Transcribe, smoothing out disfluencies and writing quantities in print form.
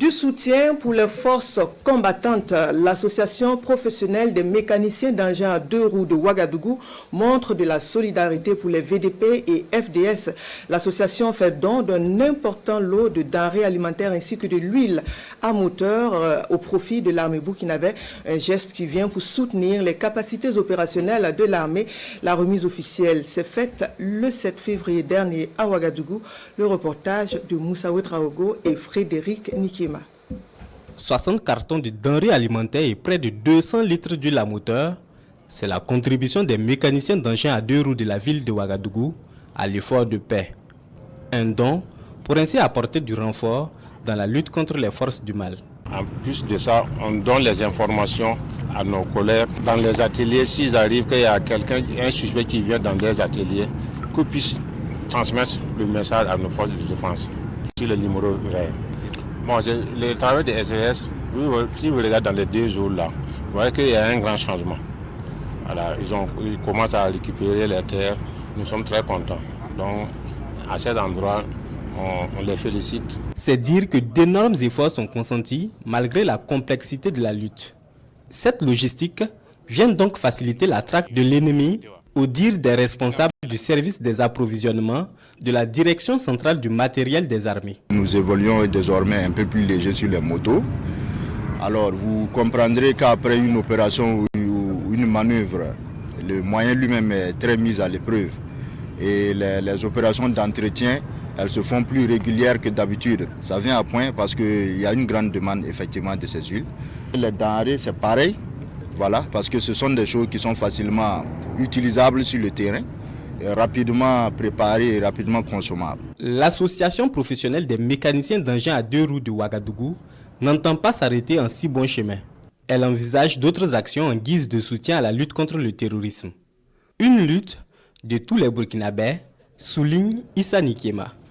Du soutien pour les forces combattantes, l'association professionnelle des mécaniciens d'engins à deux roues de Ouagadougou montre de la solidarité pour les VDP et FDS. L'association fait don d'un important lot de denrées alimentaires ainsi que de l'huile à moteur au profit de l'armée burkinabé, un geste qui vient pour soutenir les capacités opérationnelles de l'armée. La remise officielle s'est faite le 7 février dernier à Ouagadougou. Le reportage de Moussa Ouetraogo et Frédéric Nikema. 60 cartons de denrées alimentaires et près de 200 litres d'huile à moteur, c'est la contribution des mécaniciens d'engins à deux roues de la ville de Ouagadougou à l'effort de paix. Un don pour ainsi apporter du renfort dans la lutte contre les forces du mal. En plus de ça, on donne les informations à nos collègues dans les ateliers. S'ils arrivent qu'il y a quelqu'un, un suspect qui vient dans les ateliers, qu'ils puissent transmettre le message à nos forces de défense sur le numéro vert. Bon, le travail des SES, si vous regardez dans les 2 jours là, vous voyez qu'il y a un grand changement. Voilà, ils commencent à récupérer les terres. Nous sommes très contents. Donc, à cet endroit, on les félicite. C'est dire que d'énormes efforts sont consentis malgré la complexité de la lutte. Cette logistique vient donc faciliter la traque de l'ennemi au dire des responsables du service des approvisionnements de la direction centrale du matériel des armées. Nous évoluons désormais un peu plus léger sur les motos. Alors vous comprendrez qu'après une opération ou une manœuvre, le moyen lui-même est très mis à l'épreuve. Et les opérations d'entretien, elles se font plus régulières que d'habitude. Ça vient à point parce qu'il y a une grande demande effectivement de ces huiles. Les denrées, c'est pareil. Voilà, parce que ce sont des choses qui sont facilement utilisables sur le terrain, rapidement préparées et rapidement consommables. L'association professionnelle des mécaniciens d'engins à deux roues de Ouagadougou n'entend pas s'arrêter en si bon chemin. Elle envisage d'autres actions en guise de soutien à la lutte contre le terrorisme. Une lutte de tous les Burkinabés, souligne Issa Nikema.